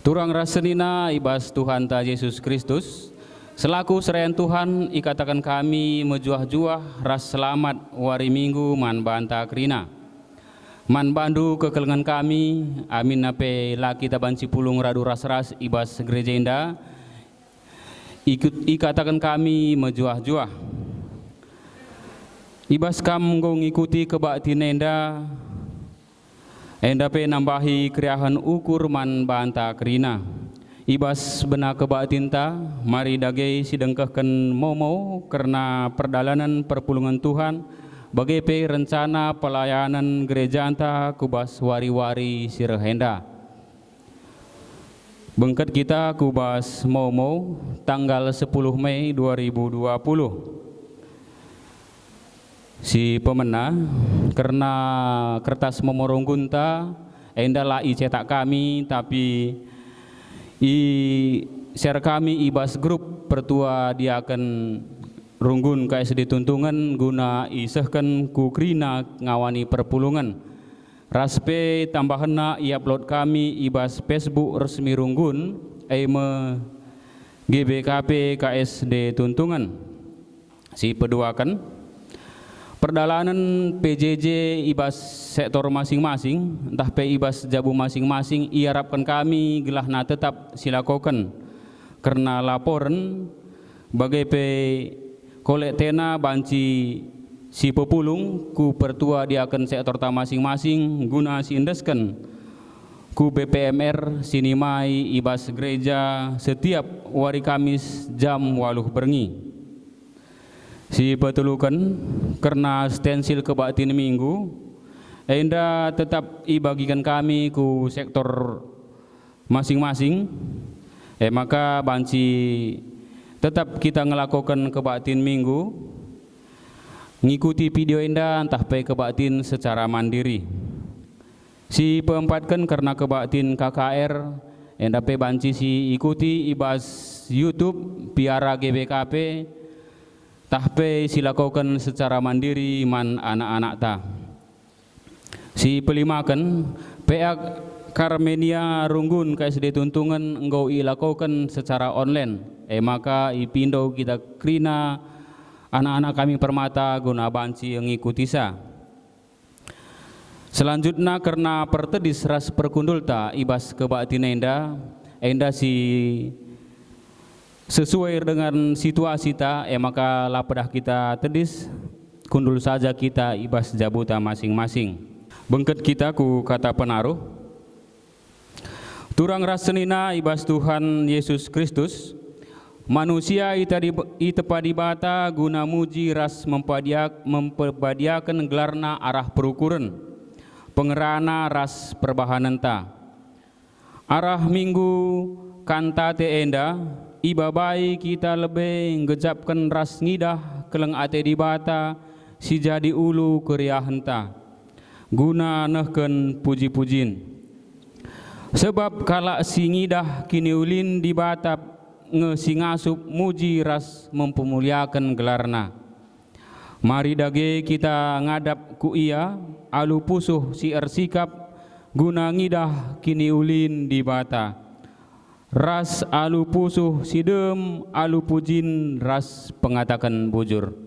Turang rasenina ibas Tuhan ta Yesus Kristus, selaku serayan Tuhan ikatakan kami mejuah-juah ras selamat wari minggu man banta krina. Man bandu kekelengan kami, amin nape laki taban cipulung radu ras-ras ibas gereja indah, ikatakan kami mejuah-juah. Ibas kam ngikuti kebakti nenda, enda pe nambahi kriahan ukur man banta krina. Ibas bena kebatinta, mari dagei sidengkahkan momo karena perdalanan perpulungan Tuhan, bagai pe rencana pelayanan gereja anta kubas wari-wari sirahenda. Bengket kita kubas momo tanggal 10 Mei 2020. Si pemena karena kertas momoronggunta endalah cetak kami tapi share kami ibas grup pertua dia akan runggun KSD Tuntungan guna isehkan ku krina ngawani perpulungan. Raspe tambahana upload kami ibas Facebook resmi runggun eme GBKP KSD Tuntungan. Si peduakan perdalanan PJJ ibas sektor masing-masing, entah pe ibas jabu masing-masing, iarapkan kami gelahna tetap silakokan karena laporan bagai pe kolektena banci si pepulung ku pertua diakan sektor ta masing-masing guna si indeskan ku BPMR sinimai ibas gereja setiap wari Kamis jam 8 bengi. Si petulukan karena stensil kebaktin minggu enda tetap ibagikan kami ku sektor masing-masing maka banci tetap kita ngelakukan kebaktin minggu ngikuti video enda entah pe kebaktin secara mandiri. Si peempatkan karena kebaktin KKR enda pe banci si ikuti ibas YouTube piara GBKP tahpe silakukan secara mandiri man anak-anak ta. Si pelimakan pihak Karmenia runggun KSD Tuntungan engkau ilakukan secara online. Maka ipindo kita krina anak-anak kami permata guna banci yang ikuti sa. Selanjutnya karena pertedis ras perkundul ta ibas kebakti enda si sesuai dengan situasi ta maka lapedah kita tedis kundul saja kita ibas jabuta masing-masing. Bengket kita ku kata penaruh turang rasenina ibas Tuhan Yesus Kristus manusia itepadi bata guna muji ras mempadiakan gelarna arah perukuran pengerana ras perbahanan ta arah minggu kanta te enda ibabai kita lebih ngejapkan ras ngidah keleng ate di bata si jadi ulu kriahenta guna nehken puji-pujin sebab kala si ngidah kini ulin di bata ngesingasup muji ras mempemuliakan gelarna. Mari dage kita ngadap ku ia alu pusuh si ersikap guna ngidah kini ulin di bata ras alu pusuh sidem alu pujin ras pengatakan bujur.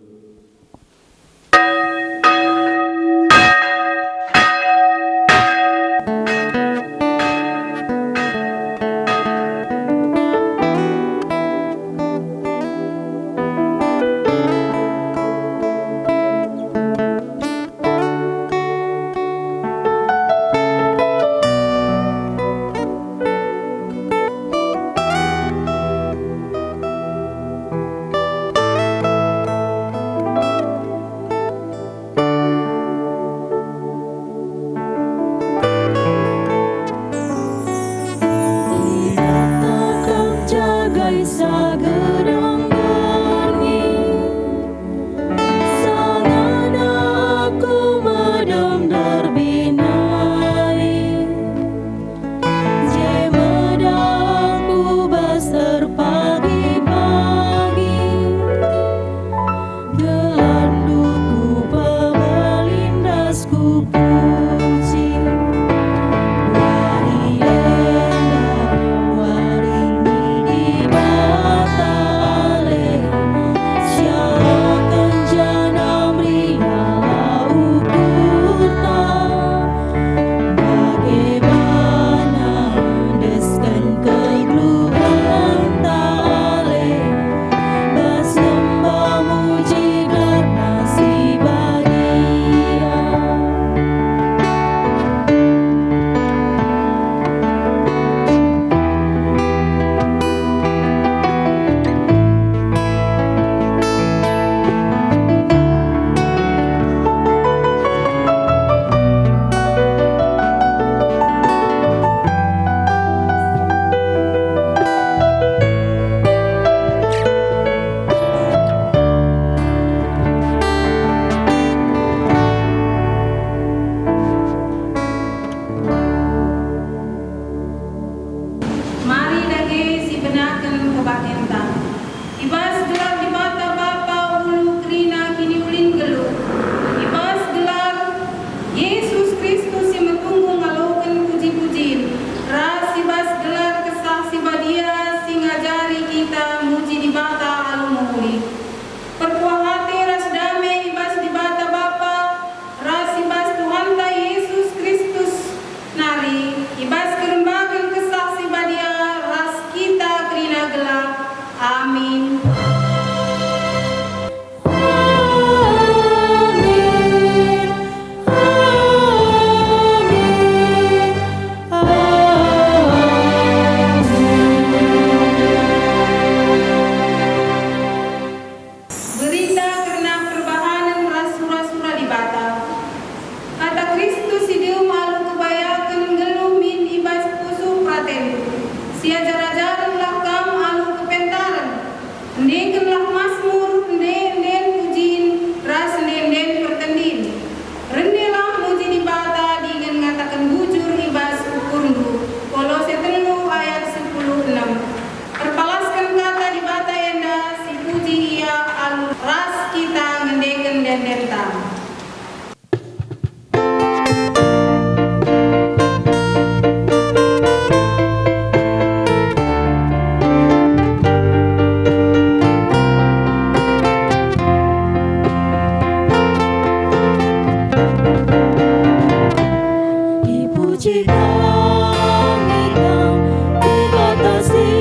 puji kami kau dibatasi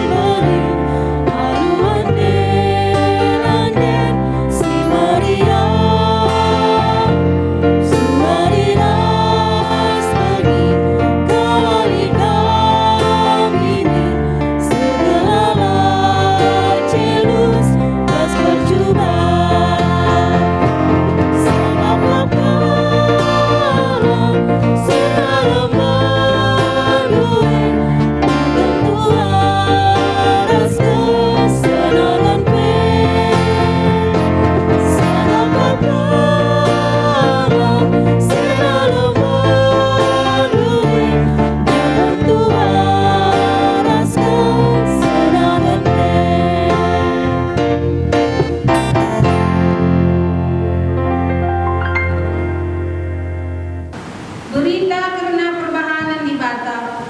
beri haluan den si Maria sumarinas bagi kawali kami segala celus pas percuma Berita karena perbahanan di Bata.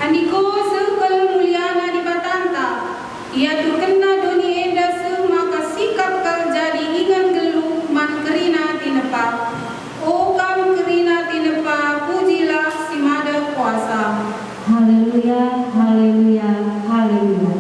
Andiko sekal muliana di Batanta. Ia tu kena doni enda se maka sikap kal jadi ingan gelu man kerina tinepa. O kam kerina tinepa pujilah si mada kuasa. Haleluya, haleluya, haleluya.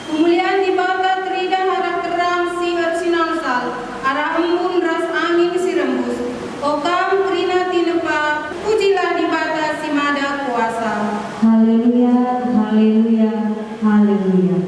Kemuliaan di Bata terida arah terang si arsinal sal, arah embun ras angin si rembus. O kam kerina tinepa pujilah di Bata si mada kuasa. Haleluya, haleluya, haleluya.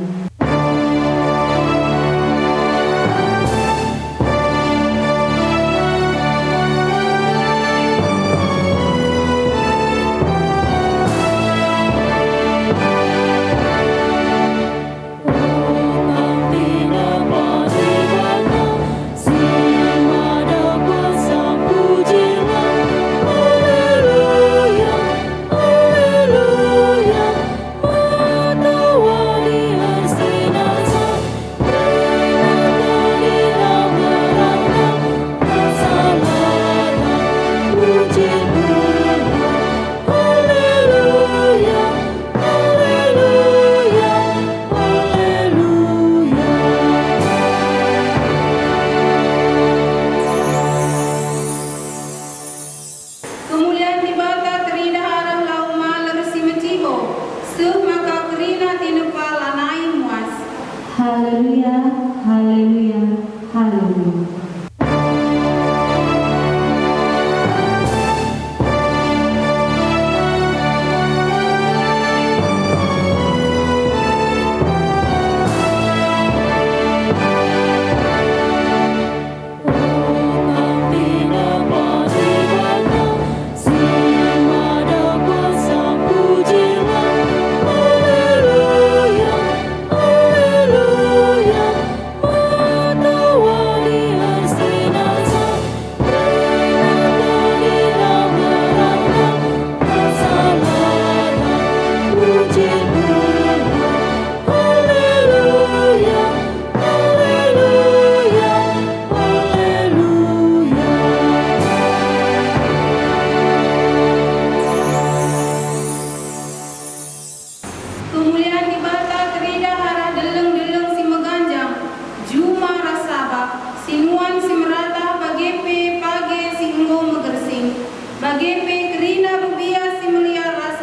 Kemuliaan di Bata terida arah lauma lersi menciho, se maka kerina tinepa lanai muas. Haleluya, haleluya, haleluya. Kemuliaan di Bata terida arah deleng-deleng si meganjang, juma rasaba, sinuan si merata bagepe page si enggo megersing, bagepe kerina rubia si meliar ras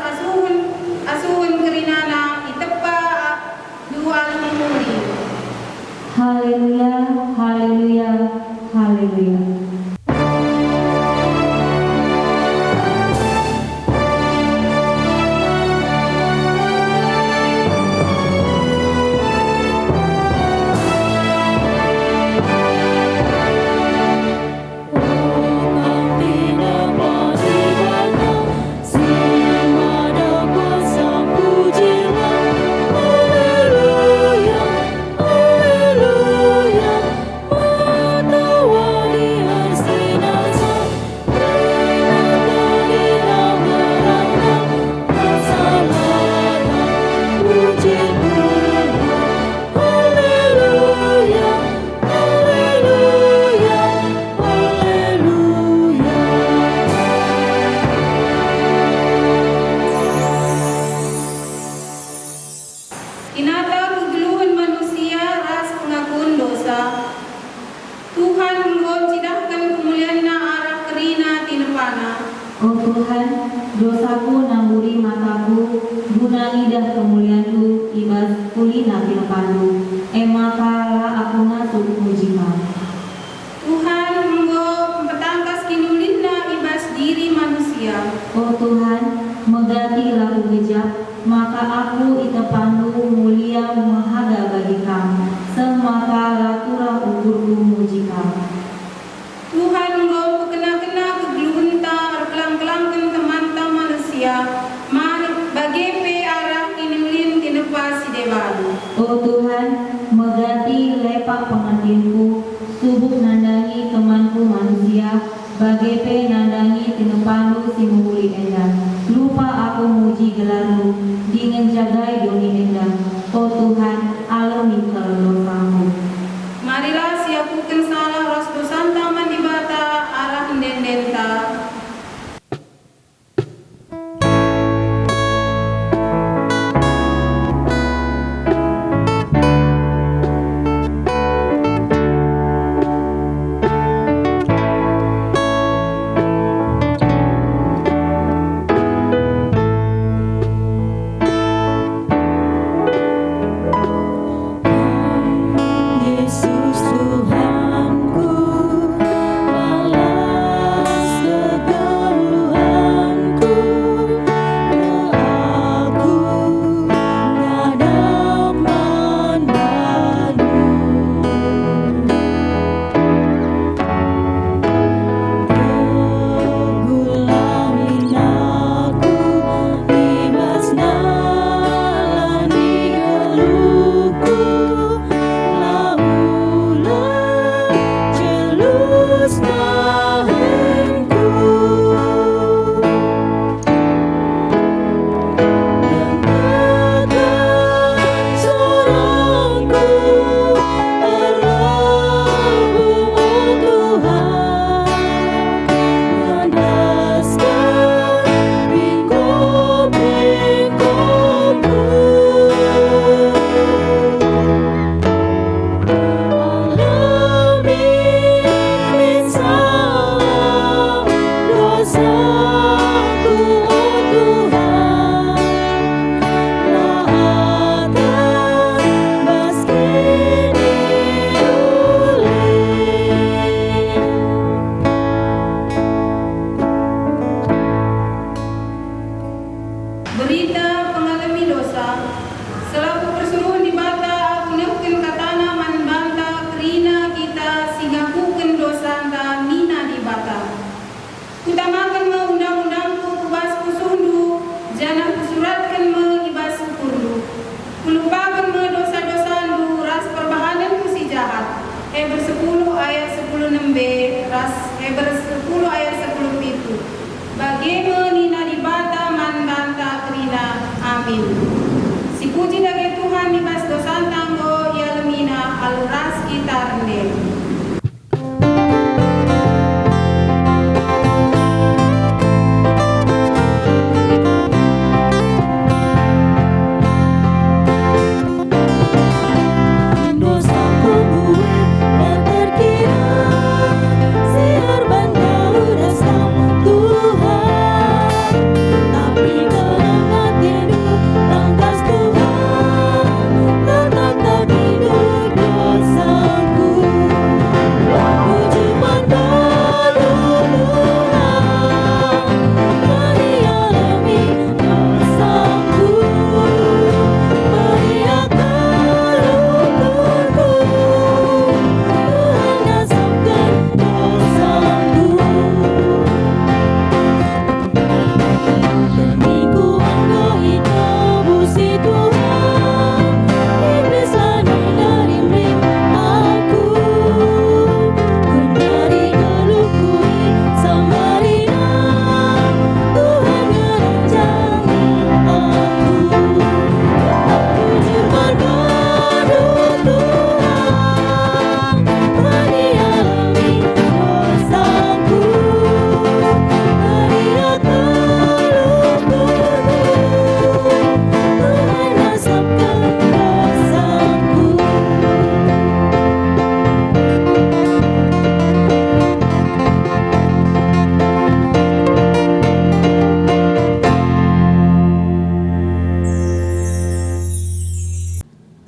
asuhun kerinana itepa dua lumuri. Haleluya, haleluya, haleluya. ampun dosa. Tuhan engkau cidahkan kemuliaan arah kerina tinepana. Oh Tuhan, dosaku namburi mataku, guna idah kemuliaan-Ku ibas kulina pinepandu. Emakala aku nasuk mujika. Tuhan engkau petangkas kinulina ibas diri manusia. Oh Tuhan, megati laku gejap, maka aku itepandu mulia mahaga bagi Kamu. Semaka laturah ukurku mujika. Tuhan engkau pekena-kena kegeluhenta kelang-kelangkan teman-teman manusia. Bagi pe arah kinulin tinepa si dewalu. Oh Tuhan, megati lepak pengertianku, subuk nandangi temanku manusia, bagai pe nandangi tinepandu si muli endang. Lupa aku muji gelarmu, dingin jagai doni endang. Oh Tuhan, alami dosaku. Marilah siapukan salah ras dosanta mandibata arah dendenta.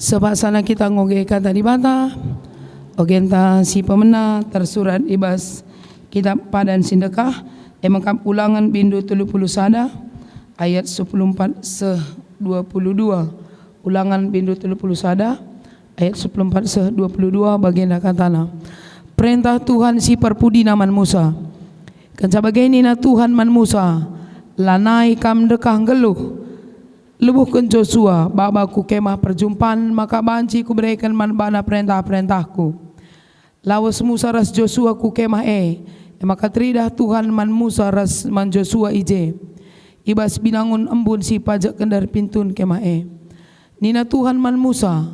Sepaksana kita ngoge kata di bata, ogenta si pemena tersurat ibas kitab padan sindekah, emakam ulangan bindu 30 sada, ayat 14 se 22. Ulangan bindu 30 sada, ayat 14 se 22 bagian katana. Perintah Tuhan si perpudi naman Musa. Kan sabagini na Tuhan man Musa, lanai kam dekah geluh. Lebuhkan Joshua, babaku kemah perjumpaan, maka banci ku berikan man bana perintah-perintahku. Lawas Musa ras Joshua ku kemah maka tridah Tuhan man Musa ras man Joshua ije. Ibas binangun embun si pajak kendar pintun kemah Nina Tuhan man Musa,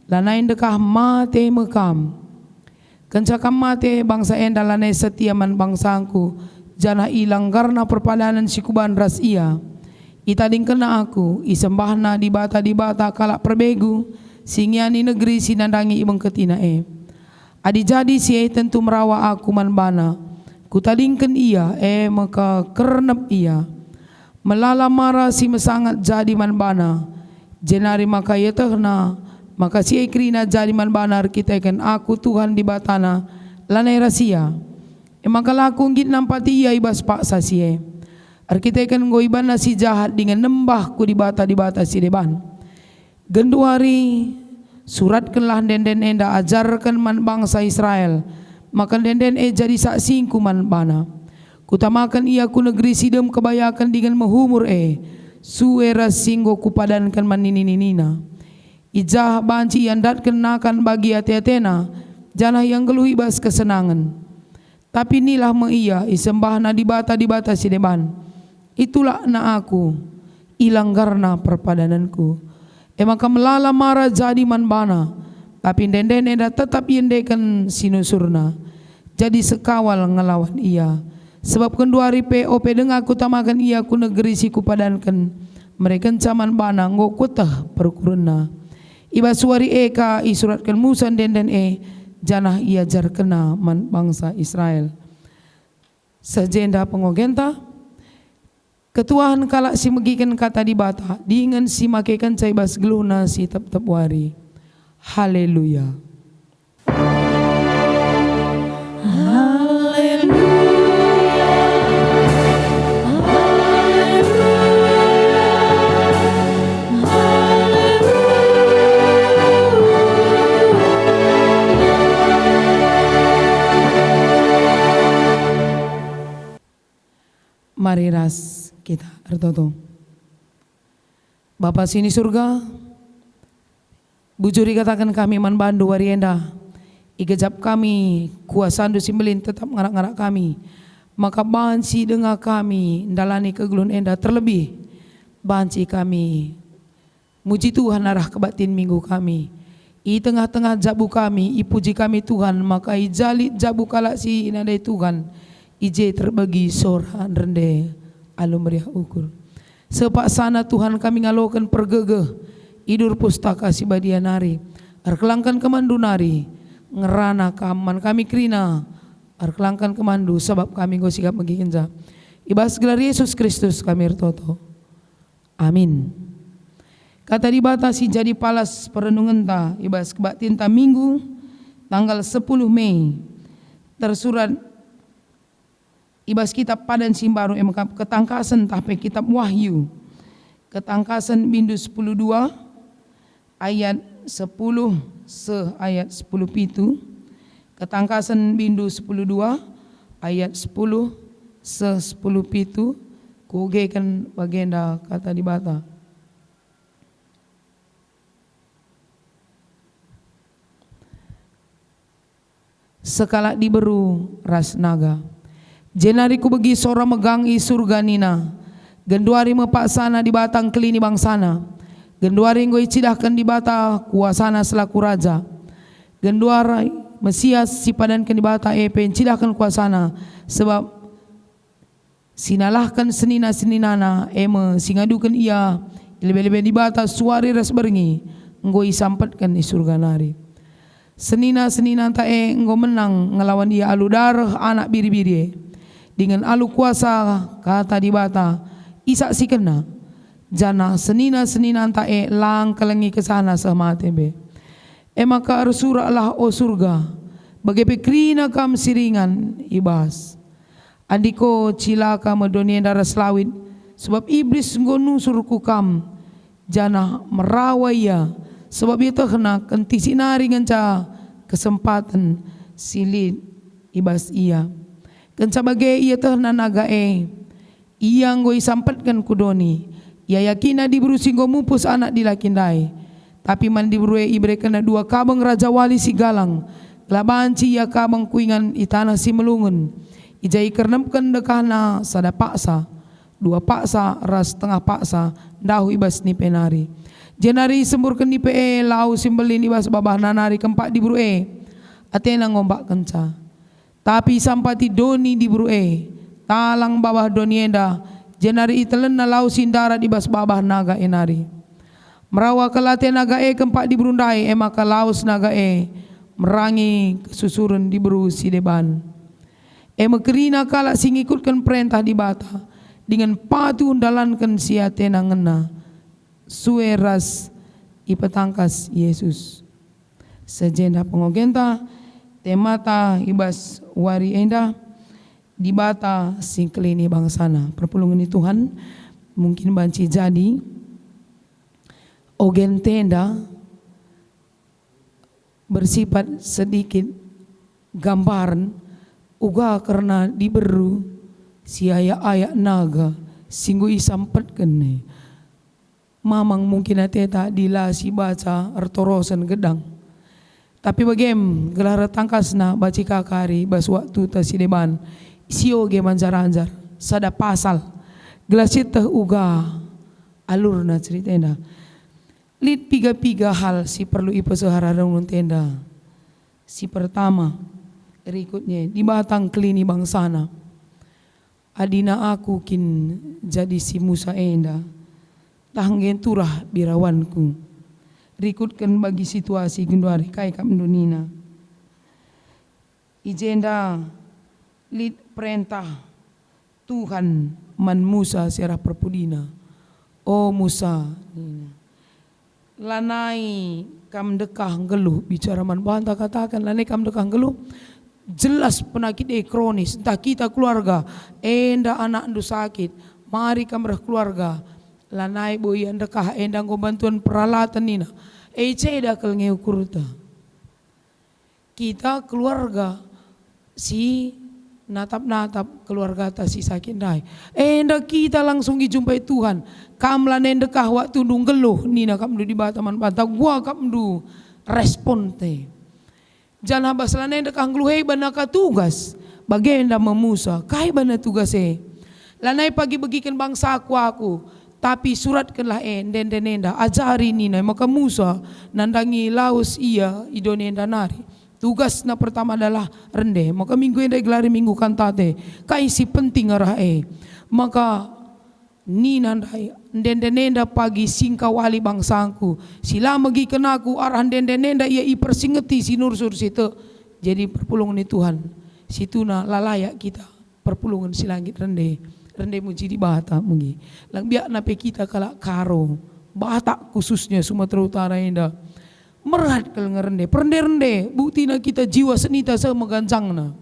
lanain dekah mate mekam. Kencakam mate bangsa enda lanai setia man bangsangku, jana ilang karena perpadanan si kuban ras ia. Itading kena aku, isembahna di bata kalak perbegu, singiani negeri sinandangi ibang ketina Adi jadi si tentu merawa aku man bana, kutadingkan ia maka kernep ia. Melala mara si mesangat jadi man bana, jenari maka yetehna, maka si krina jadi man bana kita ikan aku Tuhan di batana, lanai rahasia. Maka laku ngit nampati ia ibas paksa si kita ikan goiban si jahat dengan nembahku di bata si deban. Genduari suratkanlah denden enda ajarkan man bangsa Israel, maka denden jadi saksingku man bana. Kutamakan ia ku negeri sidem kebayakan dengan menghumur suera singgo kupadankan man nini-nina. Ijah banci yang dat kenakan bagi hati-hatena, janah yang geluh ibas kesenangan. Tapi inilah ia isembahna di bata si deban. Itulah na aku, ilang karena perpadananku. Maka melala mara jadi man bana, tapi denden eda tetap yendekan sinusurna. Jadi sekawal ngelawan ia. Sebab kenduari POP dengan aku tamakan ia ku negeri si kupadankan. Mereka caman bana ngok kutah perkuruna. Iba suari eka isuratkan Musa denden janah ia jar kena man bangsa Israel. Sejenda pengogenta. Ketuaan kalak si megikan kata di bata, diingan si makekan cai bas geluna si tep-tep wari. Haleluya. Mari ras kita ertoto. Bapa sini surga, bujuri katakan kami man bandu warienda, igejap kami kuasandu simbelin tetap ngarak-ngarak kami, maka banci dengar kami dalani kegelun enda terlebih banci kami muji Tuhan arah kebatin minggu kami. I tengah-tengah jabu kami, i puji kami Tuhan, maka i jalit jabu kalak si inadai Tuhan, ije terbagi soran rende alum meriah ukur. Sepaksana Tuhan kami ngalokan pergegeh idur pustaka si badianari, arkelangkan kemandu nari, ngerana kaman kami krina, arkelangkan kemandu sebab kami gosikap megikinja. Ibas gelar Yesus Kristus kami ertoto. Amin. Kata dibatasi jadi palas perenungan ta, ibas kebatin ta minggu tanggal 10 Mei tersurat ibas kitab padan simbaru ketangkasan tapi kitab Wahyu ketangkasan bindu 10:2 ayat 10 se ayat 10 pitu, ketangkasan bindu 10:2 ayat 10 se 10 pitu, kugekan bagenda kata di bata. Sekala diberu ras naga, jenari ku begi sora megangi surga nina, genduari mepaksana di batang kelini bangsana, genduari ngoi cidahkan di bata kuasana selaku raja, genduari Mesias si padankan di bata pen cidahkan kuasana, sebab sinalahkan senina-seninana singadukan ia lebih-lebih di bata suari ras berngi ngoi sampatkan di surga nari. Senina-senina tae enggo menang ngelawan ia alu darah anak biri-biri dengan alu kuasa kata di bata isak si kena Jana senina tae lang kalangi kesana sama tebe. Maka arsura lah o surga. Bagaimana krina kam siringan ibas. Andiko cilaka madoni darah selawit. Sebab iblis ngonu surku kam. Jana merawaya. Sebab itu kena kenti sinari nganca kesempatan silit ibas ia. Kenca bagai ia terna nagae. Ia ngoi sampatkan kudoni. Ia yakina diburu singgo mupus anak dilakindai. Tapi man diburu ibre kena dua kabang raja wali si galang. Labanci ia kabang kuingan itana si melungun. Ijai kernamkan dekana sada paksa. Dua paksa ras tengah paksa. Dahu ibas ni penari. Jenari semburkan di PE lau simbelin ibas babah nanari kempak diburu Atena ngombak kenca. Tapi sampati doni diburu talang babah doni enda. Jenari itelen na lau sindara ibas babah naga enari. Merawa kelate naga kempak diberundai maka laus naga merangi kesusuran diburu si deban. Mekerina kalak sing ikutkan perintah di bata dengan patuh dalankan siatena ngena sueras ipetangkas Yesus. Sejenda pengogenta temata ibas wari enda di bata sing kelini bangsana. Perpulungan Tuhan mungkin banci jadi ogen tenda bersifat sedikit gambaran uga karena diberu si ayak naga singgu isampet kene mamang mungkin ateta dilasi baca artorosan gedang tapi bagem gelar tangkasna baci kakari bas waktu ta sideban sioge manjar-anjar sada pasal gelasit teh uga alurna ceritena. Lid piga hal si perlu ipesehara renun tenda. Si pertama berikutnya di batang kelini bangsana. Adina aku kin jadi si Musa enda. Tahanggen turah birawanku. Rikutkan bagi situasi gunduari kai kam dunina. Ijenda lid perintah Tuhan man Musa serah perpudina. Oh Musa lanai kam dekah geluh bicara man banta katakan lanai kam dekah geluh jelas penyakit kronis entah kita keluarga enda anak ndu sakit mari kam keluarga lanai boy dekah enda ngo bantuan peralatan nina ceda kel ngeukurta kita keluarga si natap keluarga ta si sakit dai enda kita langsung dijumpai Tuhan kam lanen dekah waktu ndung geluh nina kam du di bataman bata gua kam du respon te jangan habas lanen dekah geluh banaka tugas bagenda memusa kai bana tugas lanai pagi begikan bangsa aku tapi suratkanlah denenda ajari nina maka Musa nandangi laus ia idonenda nari. Tugas na pertama adalah rende. Maka minggu yang gelari minggu kantate. Kaisi penting arah Maka ni nandai dendenenda pagi singka wali bangsangku. Sila magi kenaku arah dendenenda ia ipersingeti sinursur situ. Jadi perpulungan Tuhan. Situna lalayak kita perpulungan si langit rende. Rende muji di bata mugi. Lang biak nape kita kalak karo. Batak khususnya Sumatera Utara indah. Merat kalau ngerende, perende bukti na kita jiwa senita sama gancangna.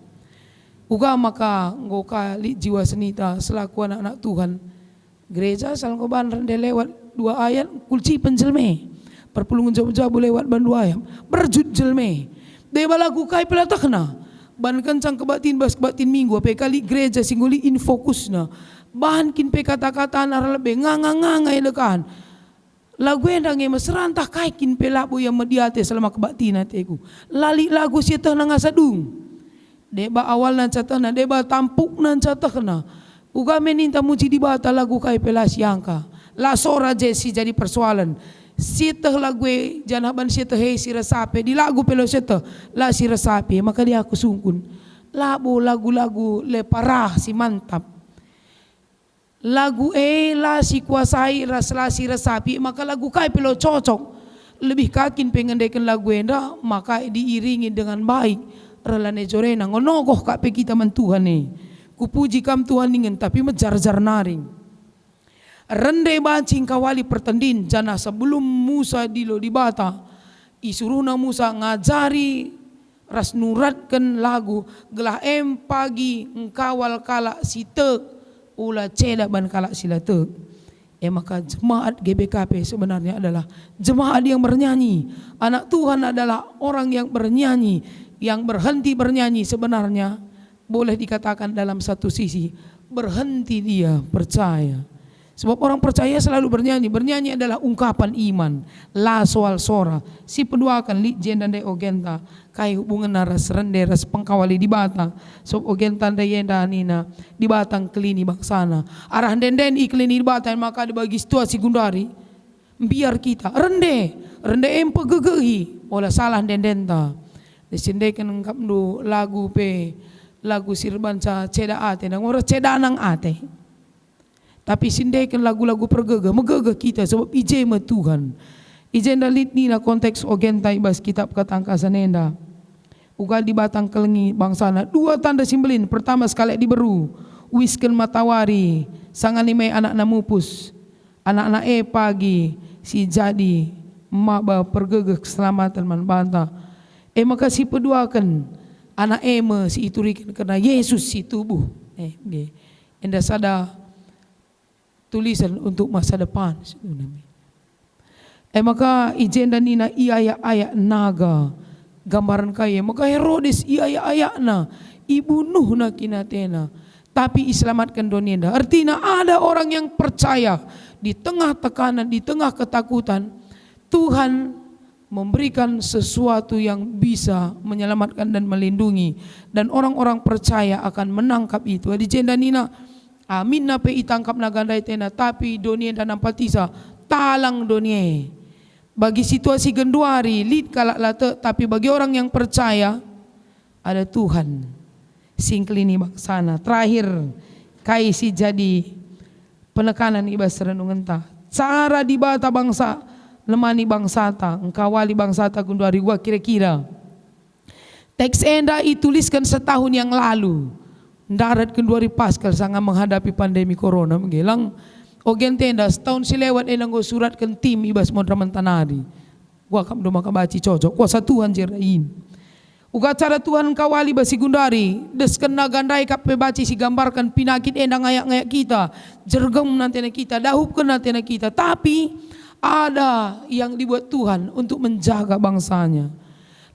Uga maka ngoka li jiwa senita selaku anak-anak Tuhan. Gereja salangkoban rende lewat 2 ayat kulci penjelme. Perpulungan jauh-jauh lewat ban 2 ayat. Berjud jelme. Deba lagu kai pelatakna. Ban kencang kebatin bas kebatin minggu. Apa kali gereja singguli infokusna. Bahan kin pe kata-kata nara lebih nganga dekan. Lagu endang yang meserantah kaikin pelabu yang mediate selama kebatina teku. Lali lagu siatah nang asadung. Deba awal nan catahna, deba tampuk nan catahna. Uga meninta muji di bata lagu kai pelas yangka. La sora jesi jadi persoalan. Siatah lagu janaban siatah si resape di lagu pelo siatah la si resape maka dia aku sungkun. Lagu-lagu le parah si mantap. Lagu la si kuasai rasla si resapi maka lagu kai pelo cocok lebih kakin pengendekan lagu enda maka diiringi dengan baik relane jorena ngonogoh kak pe kita man Tuhan kupuji kam Tuhan ingin tapi mejar-jar naring Rende bacing kawali pertendin jana sebelum Musa dilo di bata. Isuruhna Musa ngajari ras nuratkan lagu gelah pagi engkawal kala sitek ula ceda ban kala sila tek. Maka jemaat GBKP sebenarnya adalah jemaat yang bernyanyi. Anak Tuhan adalah orang yang bernyanyi, yang berhenti bernyanyi sebenarnya boleh dikatakan dalam satu sisi berhenti dia percaya. Sebab orang percaya selalu bernyanyi. Bernyanyi adalah ungkapan iman. La soal sora. Si peduakan li jenda de ogenta. Kai hubungan naras rende ras pengkawali di bata. Sob ogenta de yenda nina. Di batang kelini bangsana. Arah denden iklini di bata. Maka dibagi situasi gundari. Biar kita rende. Rende empe gegehi. Olah salah dendenta. Disindekan engkap du lagu pe. Lagu sirban sa ceda ate. Nang ora ceda nang ate. Tapi sindekan lagu-lagu pergega, megega kita sebab ije me Tuhan. Ije dalit ni na konteks ogenta ibas kitab katangkasan enda. Ugal di batang kelengi bangsana. 2 tanda simbelin. Pertama sekali diberu. Wisken matawari. Sangan limai anak namupus. Anak-anak pagi. Si jadi. Maba pergega keselamatan man banta. Maka si peduakan. Anak me si iturikan karena Yesus si tubuh. Enda sada tulisan untuk masa depan. Maka ijen dan nina iya naga gambaran kaya. Maka Herodes iya na ibunuh na kinatena. Tapi iselamatkan donienda. Artinya ada orang yang percaya di tengah tekanan, di tengah ketakutan, Tuhan memberikan sesuatu yang bisa menyelamatkan dan melindungi. Dan orang-orang percaya akan menangkap itu. Di jenda nina amin na pe itangkap na gandai tena tapi donie dan nampatisa talang donie. Bagi situasi genduari lid kalak late tapi bagi orang yang percaya ada Tuhan. Singklini baksana. Terakhir kai si jadi penekanan ibas renungan ta. Cara dibata bangsa lemani bangsata engkawali bangsata genduari gua kira-kira. Teks enda dituliskan setahun yang lalu. Darat kendua Paskal sangat menghadapi pandemi corona menggelang ogen tenda setahun silewat enang go suratkan tim ibas modra mentanari. Gua kam do maka baci cocok kuasa Tuhan jerain. Uga cara Tuhan kawali basi gundari desken nagandai kap baci si gambarkan pinakit endang ngayak-ngayak kita jergem nanti kita dahupkeun nanti kita tapi ada yang dibuat Tuhan untuk menjaga bangsanya.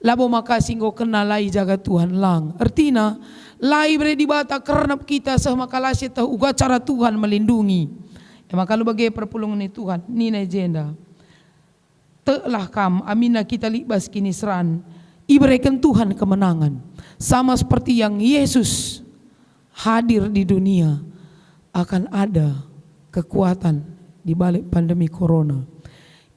Labo makasih go kenalai jaga Tuhan lang. Artinya lai bre di bata karena kita sah makalasi tahu uga cara Tuhan melindungi. Maka lu bagai perpulungan Tuhan nina jenda. Telah kam amina kita libas kini seran. Iberikan Tuhan kemenangan. Sama seperti yang Yesus hadir di dunia akan ada kekuatan di balik pandemi corona.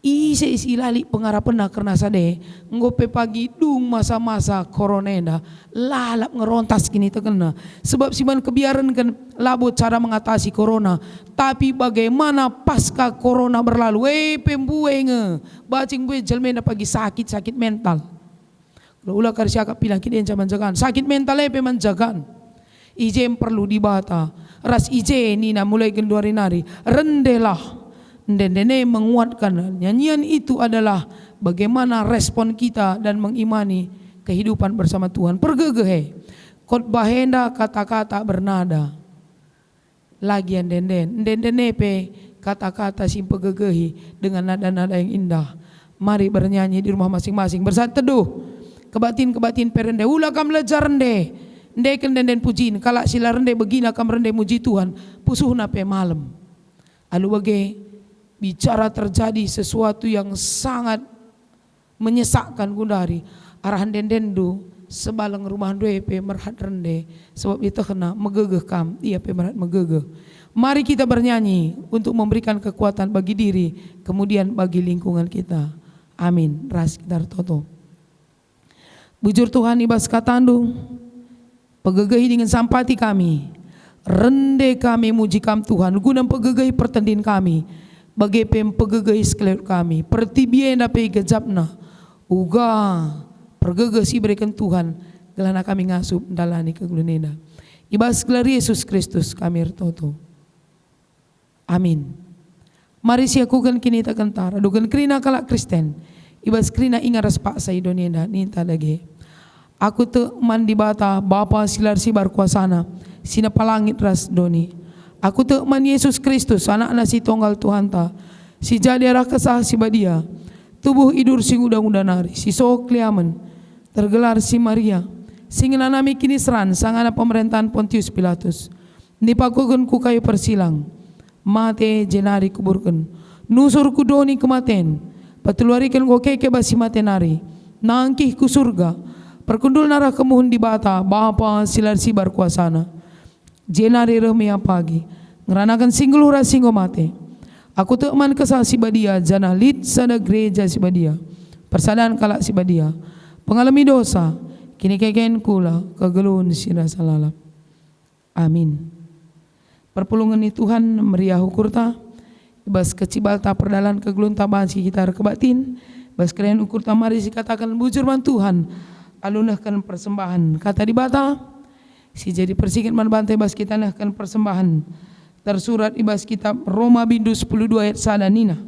Isi lali pengarapan karena sade ngope pagi dung masa-masa koronenda lalap ngerontas kini terkena sebab siman kebiaran kan labo cara mengatasi corona tapi bagaimana pasca corona berlalu pembuenge bacing bue jelmena pagi sakit mental kalau ulah kar siakap bilang kini zaman jagan sakit mental pemanjagan ije perlu dibata ras ije nina mulai genduari nari rendelah. Dendene menguatkan nyanyian itu adalah bagaimana respon kita dan mengimani kehidupan bersama Tuhan. Pergegehe khotbah henda kata-kata bernada lagian dendene pe kata-kata simpe gegehi dengan nada-nada yang indah. Mari bernyanyi di rumah masing-masing bersatu teduh kebatin perende ulah kam lejar rende ndeken denden pujin kala sila rende begina kam rende muji Tuhan pusuhna pe malam alu bage bicara terjadi sesuatu yang sangat menyesakkan gundari arahan dendendu sebalang rumah dua pe merhat rende sebab itu kena megegeh kam ia pe merhat megegeh. Mari kita bernyanyi untuk memberikan kekuatan bagi diri kemudian bagi lingkungan kita. Amin. Ras kita toto. Bujur Tuhan ibas katandung pegegehi dengan sampati kami rende kami muji kam Tuhan guna pegegehi pertendin kami bagi pempegegai sekalian kami pertibien dapat gejapna uga pergegesi berikan Tuhan gelana kami ngasup dalani kegulunena ibas gelar Yesus Kristus kami ertoto amin. Mari siakukan kini tak kentara, dukan krina kalak Kristen, ibas krina ingaras paksa idonienda ninta lagi. Aku te man di bata Bapa silar sibar kuasana, sina palangit ras doni. Aku te man Yesus Kristus, anak si tonggal Tuhan ta, si jadi arah kesah si badia, tubuh idur sing udang-udang nari, si sok kliamen, tergelar si Maria, sing nanami kini seran, sang anak pemerintahan Pontius Pilatus, nipakukan ku kayu persilang, mate jenari kuburkan, nusur ku doni kematen, patuluarikan ko keke basi matenari, nangkih ku surga, perkundul nara kemuhun di bata, Bapa silar sibar kuasana, jenari remia pagi, ngeranakan singgulura singgo mate, aku teman kesal si badia, jana lid sada gereja si badia, persadaan kalak si badia, pengalami dosa, kini keken kula, kegelun sira salalap. Amin. Perpulungan ni Tuhan meriah ukurta, ibas kecibalta perdalan kegelun taban si kita kebatin, bas kalian ukurta mari si katakan bujur man Tuhan, alunahkan persembahan. Kata di bata, si jadi persikit man bantai bas kita nahkan persembahan. Tersurat ibas kitab Roma bindu 12 ayat sada nina.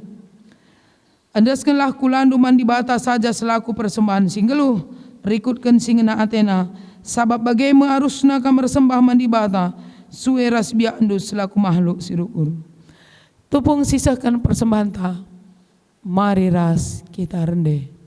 Andaskanlah kulandu man di bata saja selaku persembahan singgeluh, rikutkan singena Athena, sabab bagaimana harusna kamar sembah man di bata, suwe ras biandu selaku makhluk sirukur. Tupung sisakan persembahan ta, mari ras kita rende.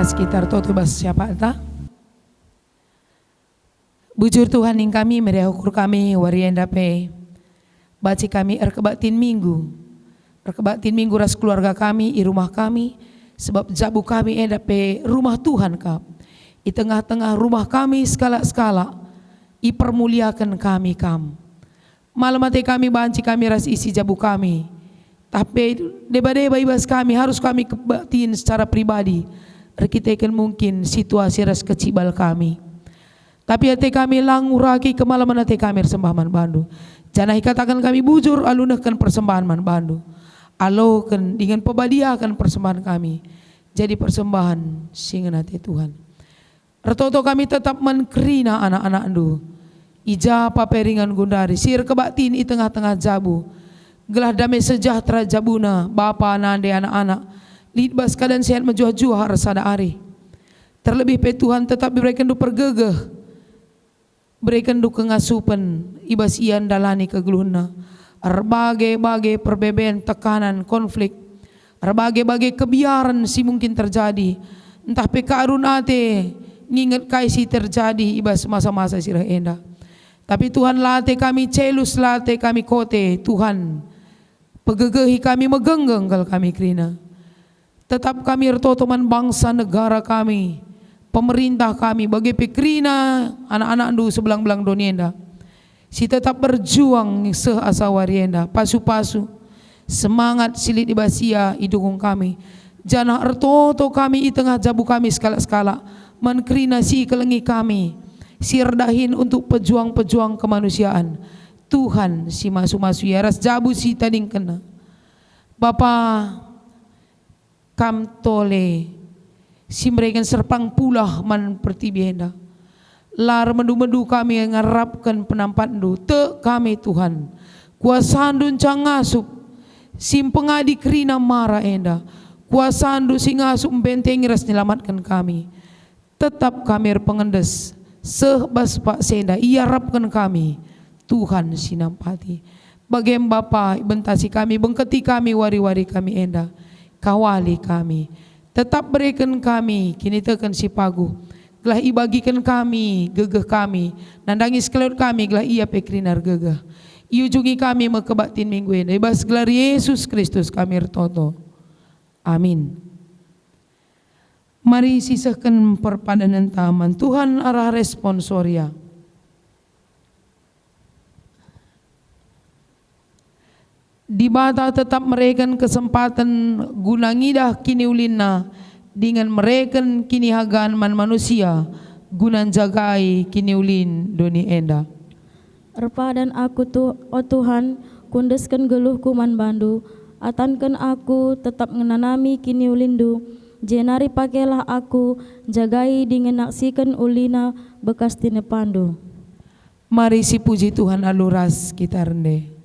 Sekitar toto bas siapa ta? Bujur Tuhan ing kami meriah ukur kami warienda pe. Baci kami erkebatin minggu ras keluarga kami i rumah kami, sebab jabu kami enda pe rumah Tuhan kap. I tengah-tengah rumah kami skala-skala i permuliakan kami kam. Malam mati kami banci kami ras isi jabu kami. Tapi deba-deba ibas kami harus kami kebatin secara pribadi. Kita mungkin situasi ras kecibal kami. Tapi hati kami languraki kemalaman hati kami sembah man bandu. Jangan katakan kami bujur alunahkan persembahan man bandu. Alaukan dengan pebadiakan persembahan kami. Jadi persembahan singan hati Tuhan. Retoto kami tetap menkerina anak-anak andu. Ija paperingan gundari. Sir kebatin di tengah-tengah jabu. Gelah damai sejahtera jabuna. Bapa nande anak-anak. Lidbas keadaan sehat menjuah-juah resada ari. Terlebih pe Tuhan tetap berikan du pergegeh, berikan du kengasupan, ibas ian dalani kegeluhna. Berbagai-bagai perbedaan, tekanan, konflik, berbagai-bagai kebiaran si mungkin terjadi. Entah pe karun ate nginget kaisi terjadi ibas masa-masa sirah enda. Tapi Tuhan late kami celus, late kami kote, Tuhan pegegehi kami megenggeng kalau kami krina. Tetap kami ertotoman bangsa negara kami, pemerintah kami, bagi pikrina anak-anak du sebelang-belang donienda. Si tetap berjuang seasa warienda, pasu-pasu, semangat silit ibasia idukung kami. Jana ertoto kami i tengah jabu kami skala-skala, menkrina si kelengi kami, si redahin untuk pejuang-pejuang kemanusiaan. Tuhan si masu-masu ya ras jabu si tading kena. Bapa kam tole Si mereka serpang pulah man pertibienda. Lar mendu-mendu kami ngarapkan penampandu te kami Tuhan. Kuasandun cangasup sim pengadi kerina mara enda. Kuasandu si ngasup bentengi ras nyelamatkan kami. Tetap kami pengendes sebas pak senda ia rapkan kami Tuhan sinampati. Bagem Bapa bentasi kami bengketi kami wari-wari kami enda. Kawali kami. Tetap berikan kami kini tekan si pagu. Gelah ibagikan kami gegeh kami. Nandangi sekeleut kami gelah ia pekrinar gegeh. Iujungi kami mekebatin minggu ini. Ibas gelar Yesus Kristus kami ertoto. Amin. Mari sisahkan perpadanan taman. Tuhan arah responsoria. Di bata tetap mereken kesempatan gunangidah kini ulina dengan mereken kini hagan man manusia gunan jagai kini ulin doni enda. Erpa dan aku tu, oh Tuhan, kundeskan geluhku man bandu, atankan aku tetap ngenanami kini ulindu, jenari pakailah aku, jagai dengan naksikan ulina bekas tine pandu. Mari si puji Tuhan aluras kita rende.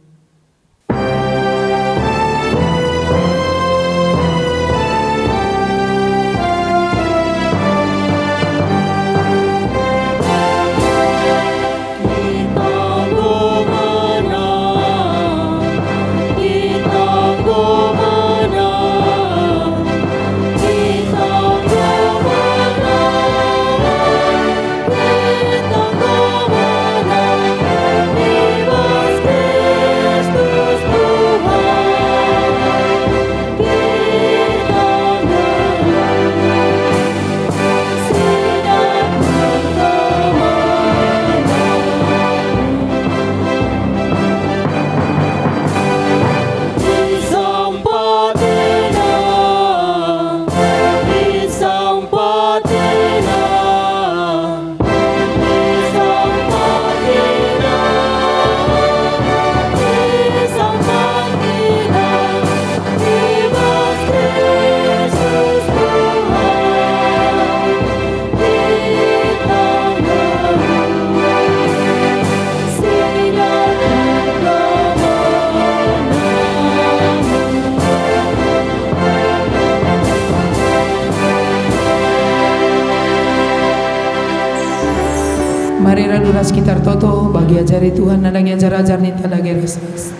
Mari radura sekitar toto bagi ajari Tuhan nadang ajar-ajar nita dagi resas.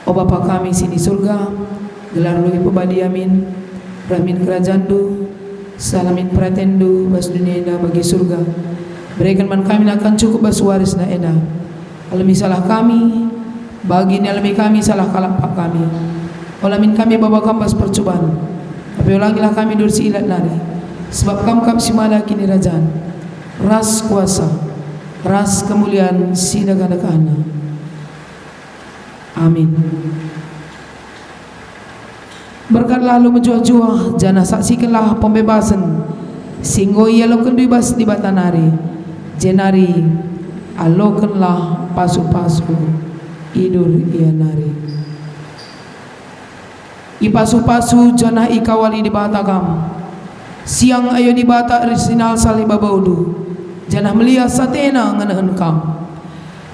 O Bapa kami sini surga, gelar lu pebadi amin, rahmin kerajaan du, salamin pratendu, bas dunia indah bagi surga. Berikan man kami akan cukup bas waris na ena. Alami salah kami, bagi ni alami kami salah kalapak kami. Olamin kami bawa kambas percobaan, tapi ulangilah kami dursi ilat nari. Sebab kam simala kini rajaan, ras kuasa, ras kemuliaan sidagana. Amin. Berkat lalu menjua-jua jana saksikanlah pembebasan singgo ia loken bebas di batanari jenari alokenlah pasu-pasu idur ia nari ipasu-pasu jana ikawali di batakam siang ayo di bata orisinal sali babaudu janah melia satena nganahan kam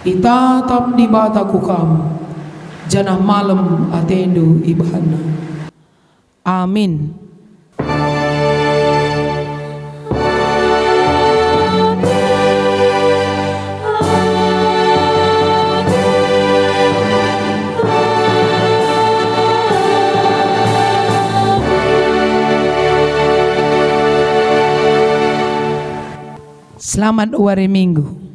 itatap di bataku kam janah malam atendu ibahana. Amin. Selamat hari Minggu.